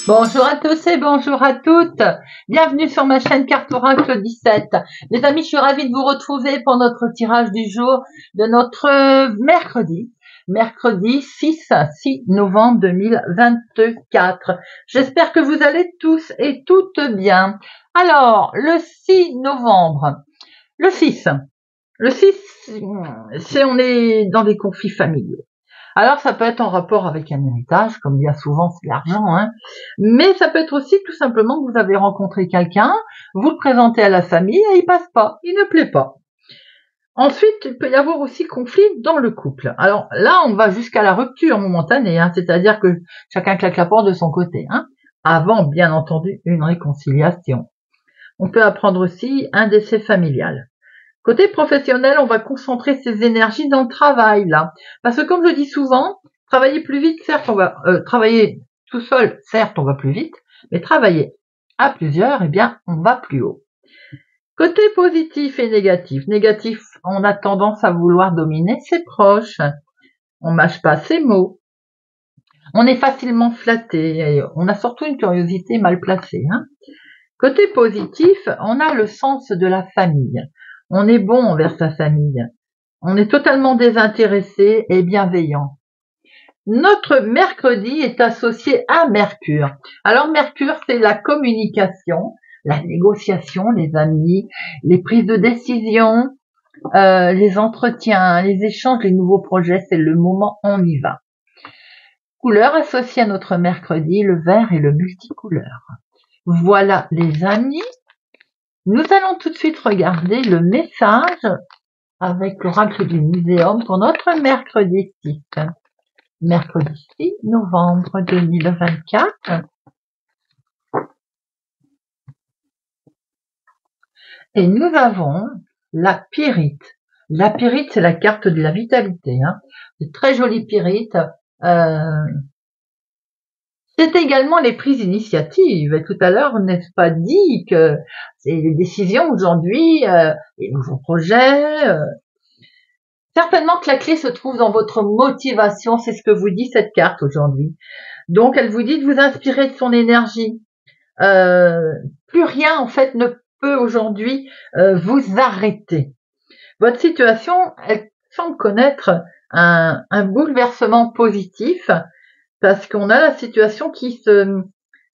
Bonjour à tous et bonjour à toutes. Bienvenue sur ma chaîne Carte Oracle 17. Les amis, je suis ravie de vous retrouver pour notre tirage du jour de notre mercredi 6 novembre 2024. J'espère que vous allez tous et toutes bien. Alors, le 6 novembre, le 6, c'est on est dans des conflits familiaux. Alors, ça peut être en rapport avec un héritage, comme bien souvent c'est l'argent, hein. Mais ça peut être aussi tout simplement que vous avez rencontré quelqu'un, vous le présentez à la famille et il passe pas, il ne plaît pas. Ensuite, il peut y avoir aussi conflit dans le couple. Alors là, on va jusqu'à la rupture momentanée, hein, c'est-à-dire que chacun claque la porte de son côté, hein, avant bien entendu une réconciliation. On peut apprendre aussi un décès familial. Côté professionnel, on va concentrer ses énergies dans le travail, là. Parce que comme je dis souvent, travailler plus vite, certes, on va travailler tout seul, certes, on va plus vite, mais travailler à plusieurs, eh bien, on va plus haut. Côté positif et négatif. Négatif, on a tendance à vouloir dominer ses proches. On mâche pas ses mots. On est facilement flatté. Et on a surtout une curiosité mal placée, hein. Côté positif, on a le sens de la famille. On est bon envers sa famille. On est totalement désintéressé et bienveillant. Notre mercredi est associé à Mercure. Alors Mercure, c'est la communication, la négociation, les amis, les prises de décision, les entretiens, les échanges, les nouveaux projets, c'est le moment, on y va. Couleur associée à notre mercredi, le vert et le multicouleur. Voilà les amis. Nous allons tout de suite regarder le message avec l'oracle du muséum pour notre mercredi 6. Mercredi 6 novembre 2024. Et nous avons la pyrite. La pyrite, c'est la carte de la vitalité, hein. C'est très jolie pyrite. C'est également les prises d'initiative. Et tout à l'heure, n'est-ce pas dit que c'est les décisions aujourd'hui, les nouveaux projets. Certainement que la clé se trouve dans votre motivation, c'est ce que vous dit cette carte aujourd'hui. Donc, elle vous dit de vous inspirer de son énergie. Plus rien, en fait, ne peut aujourd'hui vous arrêter. Votre situation, elle semble connaître un bouleversement positif parce qu'on a la situation qui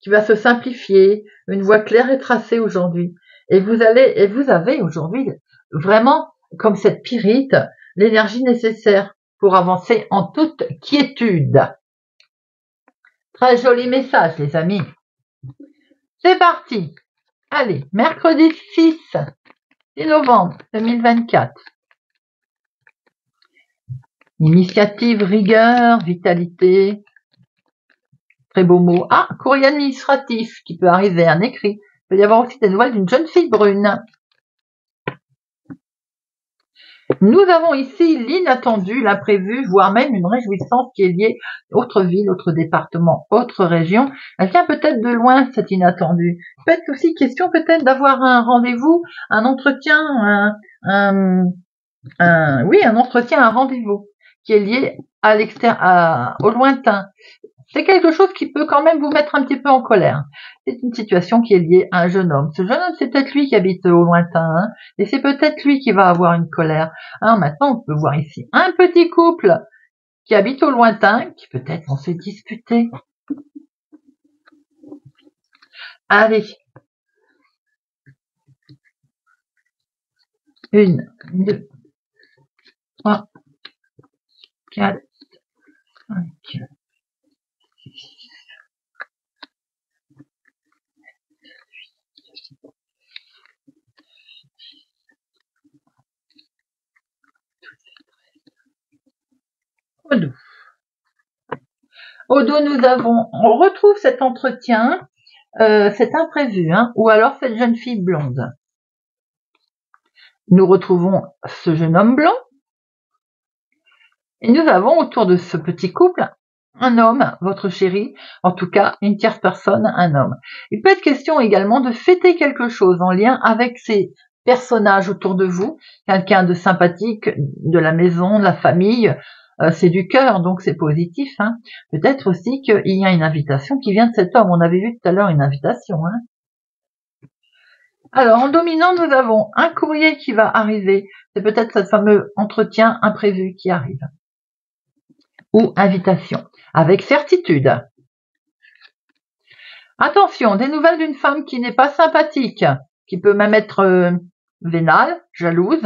va se simplifier, une voie claire est tracée aujourd'hui. Et vous avez aujourd'hui vraiment, comme cette pyrite, l'énergie nécessaire pour avancer en toute quiétude. Très joli message, les amis. C'est parti. Allez, mercredi 6 novembre 2024. Initiative, rigueur, vitalité. Très beau mot. Ah, courrier administratif qui peut arriver, un écrit. Il peut y avoir aussi des nouvelles d'une jeune fille brune. Nous avons ici l'inattendu, l'imprévu, voire même une réjouissance qui est liée à autre ville, autre département, autre région. Elle vient peut-être de loin, cette inattendue. Peut-être aussi question peut-être d'avoir un rendez-vous, un entretien, un entretien, un rendez-vous qui est lié à l'extérieur, au lointain. C'est quelque chose qui peut quand même vous mettre un petit peu en colère. C'est une situation qui est liée à un jeune homme. Ce jeune homme, c'est peut-être lui qui habite au lointain, hein, et c'est peut-être lui qui va avoir une colère. Hein, maintenant, on peut voir ici un petit couple qui habite au lointain, qui peut-être vont se disputer. Allez. 1, 2, 3, 4, 5, au dos, on retrouve cet entretien, cet imprévu, hein, ou alors cette jeune fille blonde. Nous retrouvons ce jeune homme blond, et nous avons autour de ce petit couple un homme, votre chéri, en tout cas une tierce personne, un homme. Il peut être question également de fêter quelque chose en lien avec ces personnages autour de vous, quelqu'un de sympathique, de la maison, de la famille, c'est du cœur, donc c'est positif. Hein. Peut-être aussi qu'il y a une invitation qui vient de cet homme. On avait vu tout à l'heure une invitation. Hein. Alors, en dominant, nous avons un courrier qui va arriver. C'est peut-être ce fameux entretien imprévu qui arrive. Ou invitation, avec certitude. Attention, des nouvelles d'une femme qui n'est pas sympathique, qui peut même être vénale, jalouse.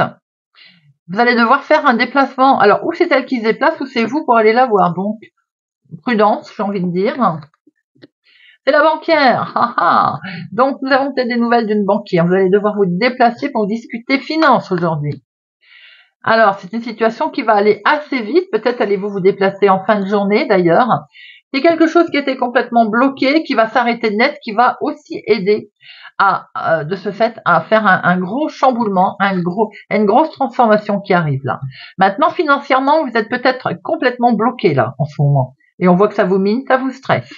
Vous allez devoir faire un déplacement. Alors, ou c'est elle qui se déplace, ou c'est vous pour aller la voir. Donc, prudence, j'ai envie de dire. C'est la banquière. Donc, nous avons peut-être des nouvelles d'une banquière. Vous allez devoir vous déplacer pour discuter finances aujourd'hui. Alors, c'est une situation qui va aller assez vite. Peut-être allez-vous vous déplacer en fin de journée, d'ailleurs. C'est quelque chose qui était complètement bloqué, qui va s'arrêter net, qui va aussi aider de ce fait à faire un gros chamboulement, une grosse transformation qui arrive là. Maintenant, financièrement, vous êtes peut-être complètement bloqué là en ce moment. Et on voit que ça vous mine, ça vous stresse.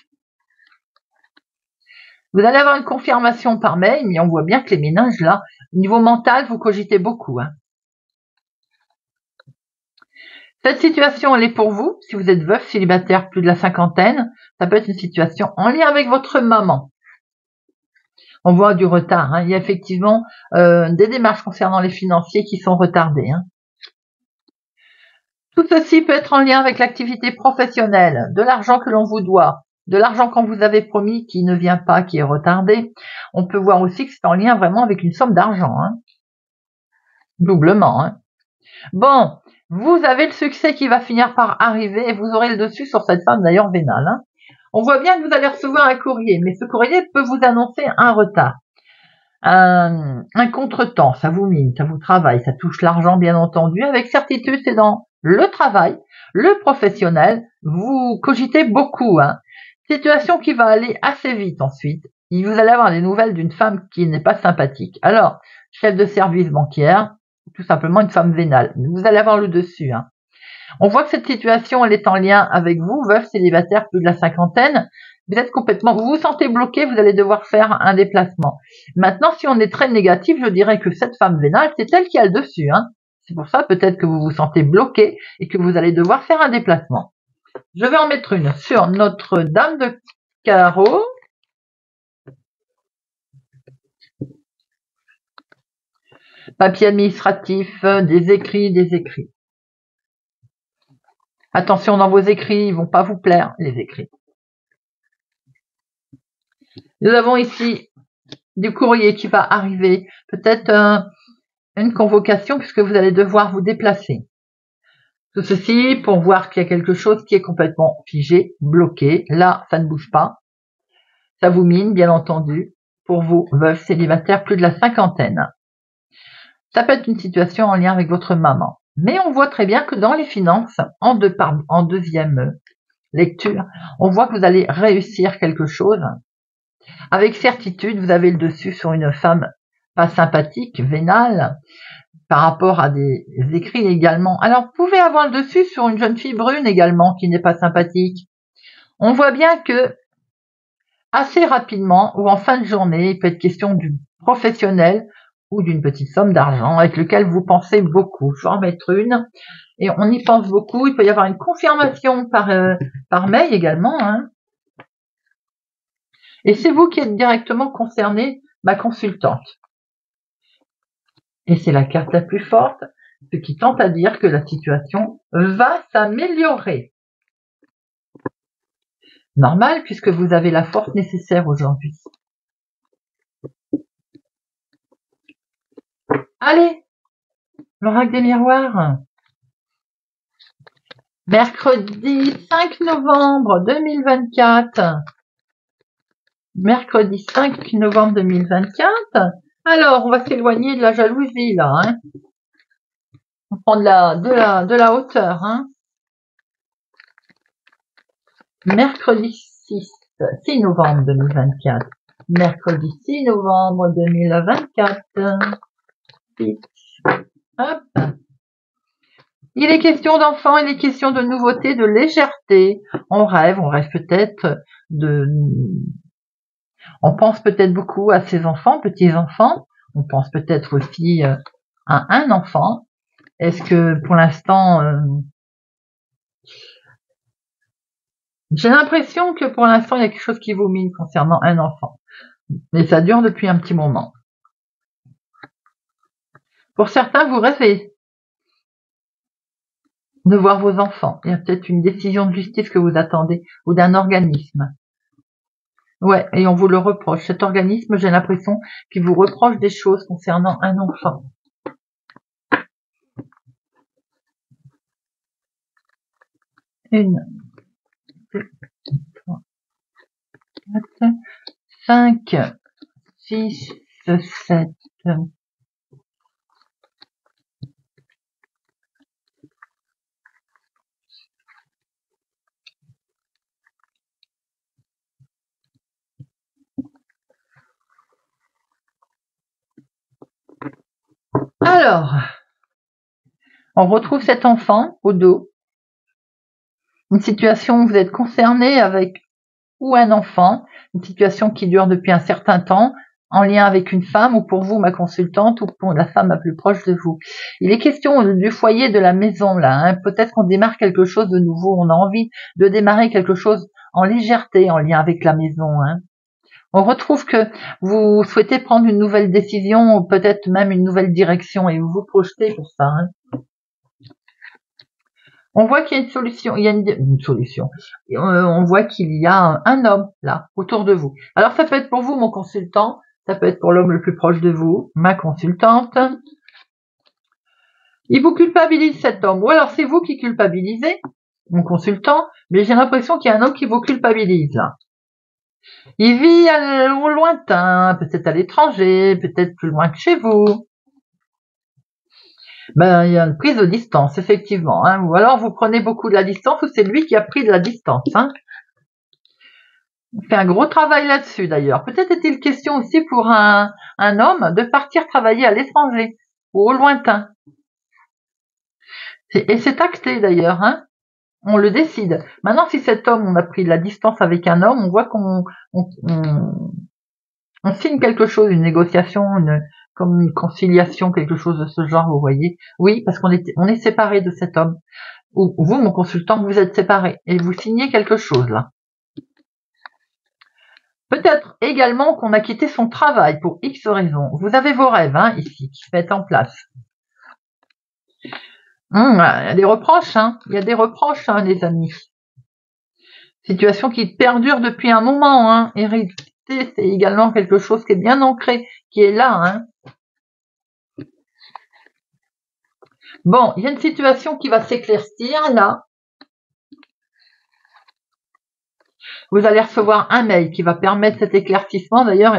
Vous allez avoir une confirmation par mail, mais on voit bien que les ménages là, au niveau mental, vous cogitez beaucoup. Hein. Cette situation, elle est pour vous. Si vous êtes veuf, célibataire, plus de la cinquantaine, ça peut être une situation en lien avec votre maman. On voit du retard. Hein. Il y a effectivement des démarches concernant les financiers qui sont retardées. Hein. Tout ceci peut être en lien avec l'activité professionnelle, de l'argent que l'on vous doit, de l'argent qu'on vous avait promis qui ne vient pas, qui est retardé. On peut voir aussi que c'est en lien vraiment avec une somme d'argent. Hein. Doublement. Hein. Bon, vous avez le succès qui va finir par arriver et vous aurez le dessus sur cette femme d'ailleurs vénale. Hein. On voit bien que vous allez recevoir un courrier, mais ce courrier peut vous annoncer un retard, un contretemps, ça vous mine, ça vous travaille, ça touche l'argent bien entendu. Avec certitude, c'est dans le travail, le professionnel, vous cogitez beaucoup. Hein. Situation qui va aller assez vite ensuite. Vous allez avoir des nouvelles d'une femme qui n'est pas sympathique. Alors, chef de service bancaire, tout simplement une femme vénale. Vous allez avoir le dessus. Hein. On voit que cette situation, elle est en lien avec vous, veuf, célibataire, plus de la cinquantaine. Vous êtes complètement, vous vous sentez bloqué, vous allez devoir faire un déplacement. Maintenant, si on est très négatif, je dirais que cette femme vénale, c'est elle qui a le dessus. Hein. C'est pour ça peut-être que vous vous sentez bloqué et que vous allez devoir faire un déplacement. Je vais en mettre une sur notre dame de carreau. Papier administratif, des écrits. Attention dans vos écrits, ils vont pas vous plaire, les écrits. Nous avons ici du courrier qui va arriver, peut-être une convocation puisque vous allez devoir vous déplacer. Tout ceci pour voir qu'il y a quelque chose qui est complètement figé, bloqué. Là, ça ne bouge pas. Ça vous mine, bien entendu, pour vous, veuf, célibataire, plus de la cinquantaine. Ça peut être une situation en lien avec votre maman. Mais on voit très bien que dans les finances, en deuxième lecture, on voit que vous allez réussir quelque chose. Avec certitude, vous avez le dessus sur une femme pas sympathique, vénale, par rapport à des écrits également. Alors, vous pouvez avoir le dessus sur une jeune fille brune également, qui n'est pas sympathique. On voit bien que, assez rapidement, ou en fin de journée, il peut être question du professionnel ou d'une petite somme d'argent avec lequel vous pensez beaucoup. Je vais en mettre une. Et on y pense beaucoup. Il peut y avoir une confirmation par mail également. Hein. Et c'est vous qui êtes directement concerné, ma consultante. Et c'est la carte la plus forte, ce qui tente à dire que la situation va s'améliorer. Normal, puisque vous avez la force nécessaire aujourd'hui. Allez, l'oracle des miroirs. Mercredi 5 novembre 2024. Mercredi 5 novembre 2024. Alors, on va s'éloigner de la jalousie, là. Hein. On prend de la hauteur. Hein. Mercredi 6 novembre 2024. Mercredi 6 novembre 2024. Hop. Il est question d'enfants, il est question de nouveautés, de légèreté. On rêve peut-être on pense peut-être beaucoup à ses enfants, petits-enfants. On pense peut-être aussi à un enfant. Est-ce que pour l'instant, J'ai l'impression que pour l'instant, il y a quelque chose qui vous mine concernant un enfant. Mais ça dure depuis un petit moment. Pour certains, vous rêvez de voir vos enfants. Il y a peut-être une décision de justice que vous attendez ou d'un organisme. Ouais, et on vous le reproche. Cet organisme, j'ai l'impression qu'il vous reproche des choses concernant un enfant. Une, deux, trois, quatre, 5, 6, 7. Alors, on retrouve cet enfant au dos. Une situation où vous êtes concerné avec ou un enfant, une situation qui dure depuis un certain temps, en lien avec une femme ou pour vous, ma consultante, ou pour la femme la plus proche de vous. Il est question du foyer, de la maison, là. Hein. Peut-être qu'on démarre quelque chose de nouveau. On a envie de démarrer quelque chose en légèreté, en lien avec la maison. Hein. On retrouve que vous souhaitez prendre une nouvelle décision, ou peut-être même une nouvelle direction, et vous vous projetez pour ça. Hein. On voit qu'il y a une solution, il y a une solution. On voit qu'il y a un homme là autour de vous. Alors ça peut être pour vous, mon consultant, ça peut être pour l'homme le plus proche de vous, ma consultante. Il vous culpabilise, cet homme, ou alors c'est vous qui culpabilisez, mon consultant, mais j'ai l'impression qu'il y a un homme qui vous culpabilise là. Il vit au lointain, peut-être à l'étranger, peut-être plus loin que chez vous. Ben, il y a une prise de distance, effectivement. Hein. Ou alors vous prenez beaucoup de la distance, ou c'est lui qui a pris de la distance. Hein. On fait un gros travail là-dessus, d'ailleurs. Peut-être est-il question aussi pour un homme de partir travailler à l'étranger, ou au lointain. Et c'est acté, d'ailleurs. Hein. On le décide. Maintenant, si cet homme, on a pris de la distance avec un homme, on voit qu'on signe quelque chose, une négociation, comme une conciliation, quelque chose de ce genre, vous voyez. Oui, parce qu'on est séparés de cet homme. Ou vous, mon consultant, vous êtes séparés et vous signez quelque chose là. Peut-être également qu'on a quitté son travail pour X raisons. Vous avez vos rêves hein, ici qui se mettent en place. Il y a des reproches, hein. Il y a des reproches, hein, les amis. Situation qui perdure depuis un moment. Hein. Hérité, c'est également quelque chose qui est bien ancré, qui est là. Hein. Bon, il y a une situation qui va s'éclaircir là. Vous allez recevoir un mail qui va permettre cet éclaircissement d'ailleurs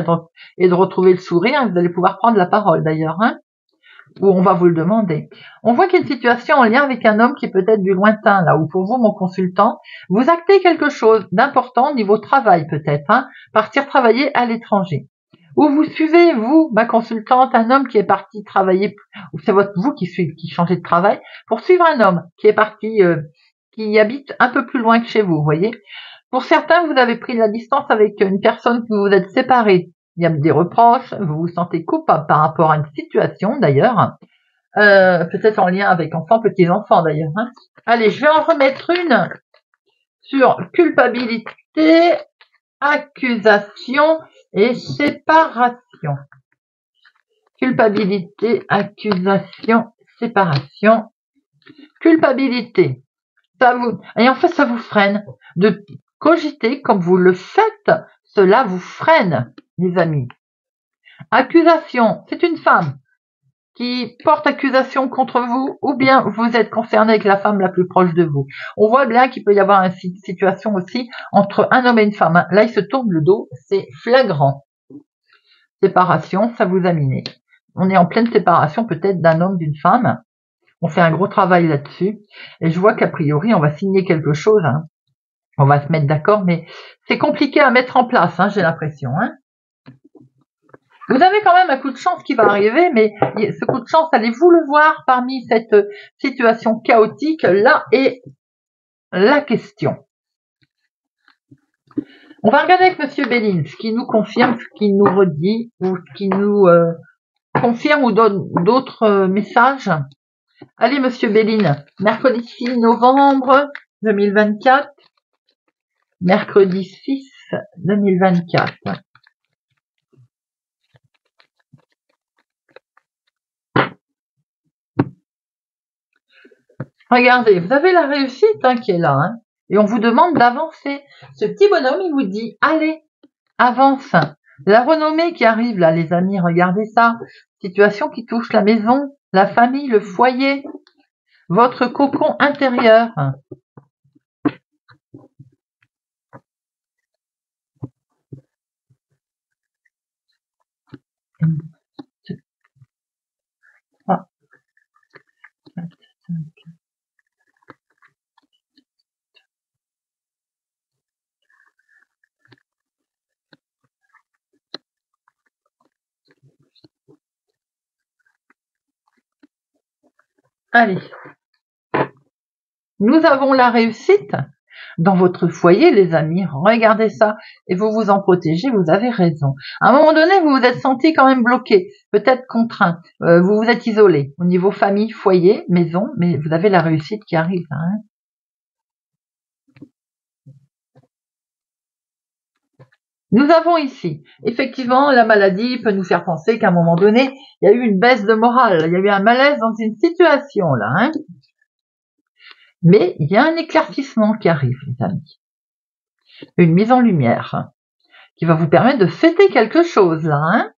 et de retrouver le sourire. Vous allez pouvoir prendre la parole d'ailleurs, hein, ou on va vous le demander. On voit qu'il y a une situation en lien avec un homme qui est peut-être du lointain, là, ou pour vous, mon consultant, vous actez quelque chose d'important au niveau travail peut-être, hein, partir travailler à l'étranger. Ou vous suivez, vous, ma consultante, un homme qui est parti travailler, ou c'est vous qui changez de travail, pour suivre un homme qui est parti, qui habite un peu plus loin que chez vous, vous voyez. Pour certains, vous avez pris de la distance avec une personne que vous êtes séparés. Il y a des reproches, vous vous sentez coupable par rapport à une situation d'ailleurs, peut-être en lien avec enfants, petits-enfants d'ailleurs. Hein. Allez, je vais en remettre une sur culpabilité, accusation et séparation. Culpabilité, accusation, séparation. Culpabilité. Et en fait, ça vous freine de cogiter comme vous le faites. Cela vous freine, les amis. Accusation. C'est une femme qui porte accusation contre vous ou bien vous êtes concerné avec la femme la plus proche de vous. On voit bien qu'il peut y avoir une situation aussi entre un homme et une femme. Là, il se tourne le dos. C'est flagrant. Séparation, ça vous a miné. On est en pleine séparation peut-être d'un homme, d'une femme. On fait un gros travail là-dessus. Et je vois qu'a priori, on va signer quelque chose. Hein. On va se mettre d'accord, mais c'est compliqué à mettre en place, hein, j'ai l'impression. Hein. Vous avez quand même un coup de chance qui va arriver, mais ce coup de chance, allez-vous le voir parmi cette situation chaotique? Là est la question. On va regarder avec Monsieur Béline ce qui nous confirme, ce qui nous redit, ou ce qui nous confirme ou donne d'autres messages. Allez, Monsieur Béline, mercredi 6 novembre 2024, mercredi 6 2024. Regardez, vous avez la réussite qui est là, et on vous demande d'avancer. Ce petit bonhomme, il vous dit, allez, avance. La renommée qui arrive là, les amis, regardez ça. Situation qui touche la maison, la famille, le foyer, votre cocon intérieur. Allez, nous avons la réussite dans votre foyer, les amis. Regardez ça et vous vous en protégez, vous avez raison. À un moment donné, vous vous êtes senti quand même bloqué, peut-être contraint. Vous vous êtes isolé au niveau famille, foyer, maison, mais vous avez la réussite qui arrive. Nous avons ici, effectivement, la maladie peut nous faire penser qu'à un moment donné, il y a eu une baisse de morale, il y a eu un malaise dans une situation là. Mais il y a un éclaircissement qui arrive, les amis. Une mise en lumière qui va vous permettre de fêter quelque chose là.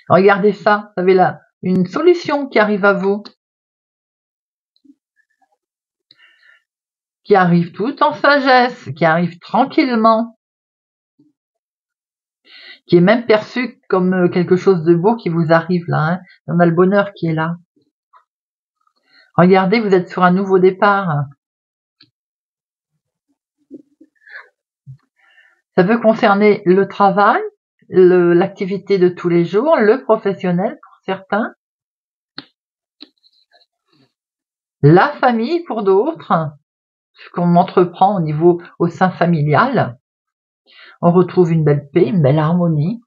Regardez ça, vous avez là une solution qui arrive à vous, qui arrive tout en sagesse, qui arrive tranquillement, qui est même perçu comme quelque chose de beau qui vous arrive là. On a le bonheur qui est là. Regardez, vous êtes sur un nouveau départ. Ça peut concerner le travail, l'activité de tous les jours, le professionnel pour certains, la famille pour d'autres, ce qu'on entreprend au sein familial. On retrouve une belle paix, une belle harmonie.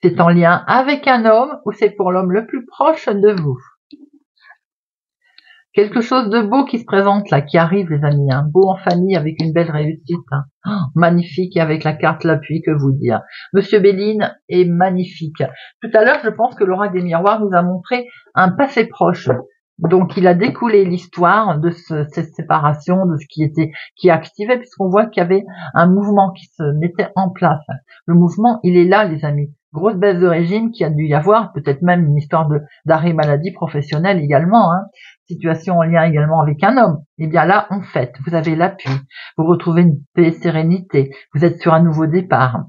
C'est en lien avec un homme ou c'est pour l'homme le plus proche de vous. Quelque chose de beau qui se présente là, qui arrive les amis, beau en famille avec une belle réussite, magnifique et avec la carte l'appui que vous dire. Monsieur Béline est magnifique. Tout à l'heure, je pense que l'oracle des miroirs nous a montré un passé proche. Donc, il a découlé l'histoire de cette séparation, de ce qui activait, puisqu'on voit qu'il y avait un mouvement qui se mettait en place. Le mouvement, il est là, les amis. Grosse baisse de régime qui a dû y avoir, peut-être même une histoire d'arrêt maladie professionnelle également, situation en lien également avec un homme. Et bien là, on fête, vous avez l'appui, vous retrouvez une paix, sérénité, vous êtes sur un nouveau départ.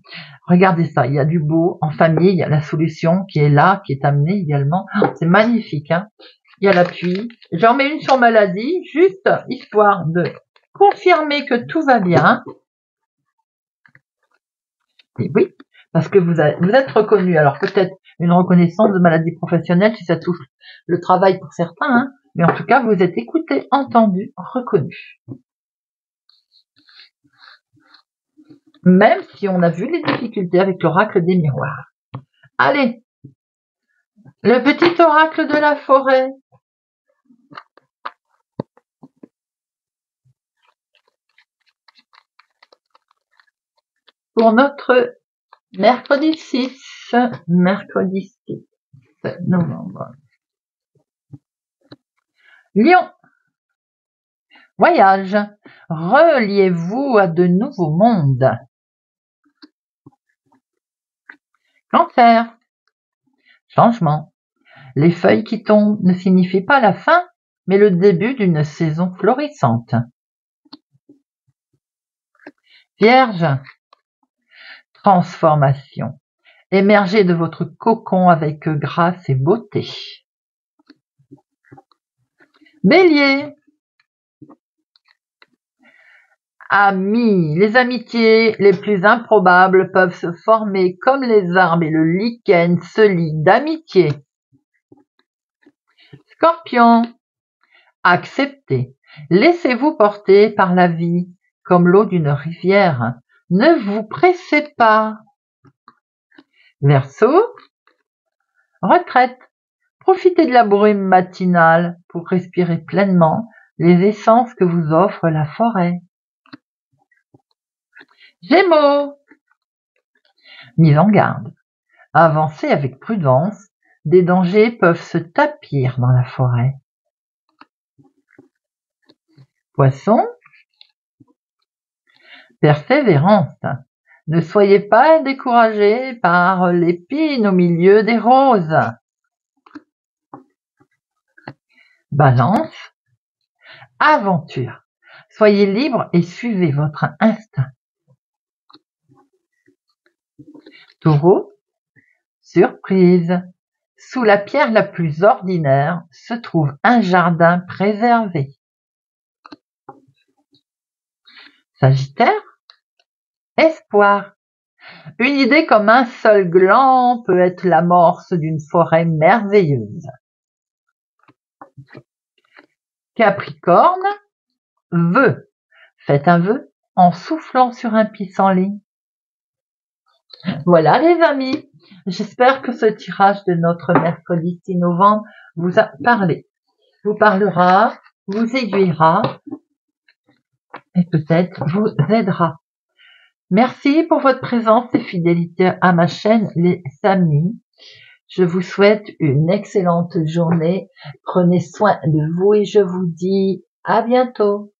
Regardez ça, il y a du beau en famille, il y a la solution qui est là, qui est amenée également. C'est magnifique, il y a l'appui. J'en mets une sur maladie, juste histoire de confirmer que tout va bien. Et oui, parce que vous êtes reconnu. Alors peut-être une reconnaissance de maladie professionnelle si ça touche le travail pour certains, mais en tout cas vous êtes écouté, entendu, reconnu. Même si on a vu les difficultés avec l'oracle des miroirs. Allez, le petit oracle de la forêt. Pour notre mercredi 6 novembre. Lion. Voyage. Reliez-vous à de nouveaux mondes. Cancer. Changement. Les feuilles qui tombent ne signifient pas la fin, mais le début d'une saison florissante. Vierge. Transformation. Émergez de votre cocon avec grâce et beauté. Bélier. Amis, les amitiés les plus improbables peuvent se former comme les arbres et le lichen se lient d'amitié. Scorpion. Acceptez. Laissez-vous porter par la vie comme l'eau d'une rivière. Ne vous pressez pas. Verseau. Retraite. Profitez de la brume matinale pour respirer pleinement les essences que vous offre la forêt. Gémeaux, mise en garde. Avancez avec prudence, des dangers peuvent se tapir dans la forêt. Poissons, persévérance. Ne soyez pas découragés par l'épine au milieu des roses. Balance, aventure. Soyez libre et suivez votre instinct. Taureau, surprise. Sous la pierre la plus ordinaire se trouve un jardin préservé. Sagittaire, espoir. Une idée comme un seul gland peut être l'amorce d'une forêt merveilleuse. Capricorne, vœu. Faites un vœu en soufflant sur un pissenlit. Voilà les amis, j'espère que ce tirage de notre mercredi 6 novembre vous a parlé, vous parlera, vous aiguillera et peut-être vous aidera. Merci pour votre présence et fidélité à ma chaîne les amis. Je vous souhaite une excellente journée. Prenez soin de vous et je vous dis à bientôt.